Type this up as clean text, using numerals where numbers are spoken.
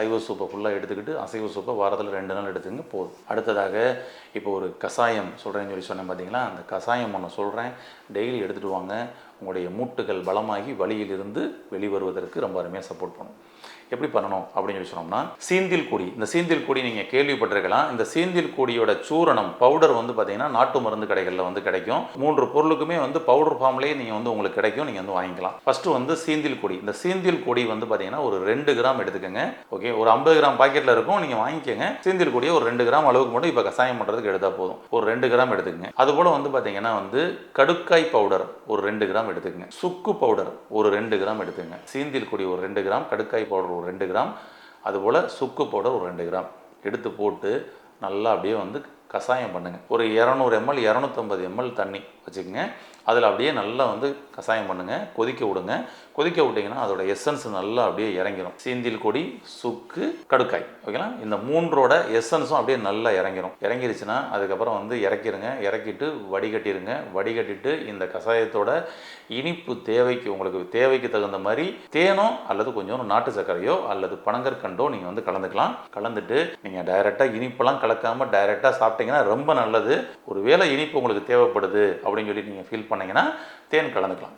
சைவ சூப்பை ஃபுல்லாக எடுத்துக்கிட்டு அசைவ சூப்பை வாரத்தில் 2 நாள் எடுத்துங்க போதும். அடுத்ததாக இப்போ ஒரு கஷாயம் சொல்கிறேன்னு சொல்லி சொன்னேன் பார்த்தீங்களா, அந்த கஷாயம் ஒன்று சொல்கிறேன், டெய்லி எடுத்துகிட்டு வாங்க. உங்களுடைய மூட்டுகள் பலமாகி வலியிலிருந்து வெளிவருவதற்கு ரொம்ப அருமையாக சப்போர்ட் பண்ணும். எப்படி பண்ணணும் அப்படின்னு சொல்லி சொன்னோம்னா, சீந்தில் கொடி, இந்த சீந்தில் கொடி நீங்கள் கேள்விப்பட்டிருக்கலாம். இந்த சீந்தில் கொடியோட சூரணம் பவுடர் வந்து பார்த்தீங்கன்னா நாட்டு மருந்து கடைகளில் வந்து கிடைக்கும். 3 பொருளுக்குமே வந்து பவுடர் ஃபார்ம்லேயே நீங்கள் வந்து உங்களுக்கு கிடைக்கும், நீங்கள் வந்து வாங்கிக்கலாம். ஃபஸ்ட்டு வந்து சீந்தில் கொடி, இந்த சீந்தில் கொடி வந்து பார்த்தீங்கன்னா ஒரு 2 கிராம் எடுத்துக்கோங்க. ஓகே, ஒரு 50 கிராம் பாக்கெட்டில் இருக்கும், நீங்கள் வாங்கிக்கோங்க. சீந்தில் கொடியை ஒரு 2 கிராம் அளவுக்கு மட்டும் இப்போ கசாயம் பண்ணுறதுக்கு எடுத்தால் போதும். ஒரு 2 கிராம் எடுத்துக்கங்க. அதுபோல் வந்து பார்த்தீங்கன்னா வந்து கடுக்காய் பவுடர் ஒரு 2 கிராம் எடுத்துக்கங்க. சுக்கு பவுடர் ஒரு 2 கிராம் எடுத்துக்கங்க. சீந்தில் கொடி ஒரு 2 கிராம், கடுக்காய் பவுடர் ஒரு 2 கிராம், அதுபோல் சுக்கு பவுடர் ஒரு 2 கிராம் எடுத்து போட்டு நல்லா அப்படியே வந்து கஷாயம் பண்ணுங்கள். ஒரு 200 ml 250 ml தண்ணி வச்சுக்கோங்க. அதில் அப்படியே நல்லா வந்து கஷாயம் பண்ணுங்கள், கொதிக்க விடுங்க. கொதிக்க விட்டிங்கன்னா அதோட எசன்ஸ் நல்லா அப்படியே இறங்கிடும். சீந்தில் கொடி, சுக்கு, கடுக்காய், ஓகேங்களா, இந்த 3ஓட எசன்ஸும் அப்படியே நல்லா இறங்கிடும். இறங்கிருச்சுன்னா அதுக்கப்புறம் வந்து இறக்கிடுங்க. இறக்கிட்டு வடிகட்டிடுங்க. வடிகட்டிட்டு இந்த கஷாயத்தோட இனிப்பு தேவைக்கு, உங்களுக்கு தேவைக்கு தகுந்த மாதிரி தேனோ அல்லது கொஞ்சம் நாட்டு சர்க்கரையோ அல்லது பனங்கற்கண்டோ நீங்கள் வந்து கலந்துக்கலாம். கலந்துட்டு நீங்கள் டைரெக்டாக இனிப்பெல்லாம் கலக்காமல் டைரெக்டாக சாப்பிட்டீங்கன்னா ரொம்ப நல்லது. ஒரு வேளை இனிப்பு உங்களுக்கு தேவைப்படுது அப்படின்னு சொல்லி நீங்கள் ஃபீல் பண்ணீங்கன்னா தேன் கலந்துக்கலாம்.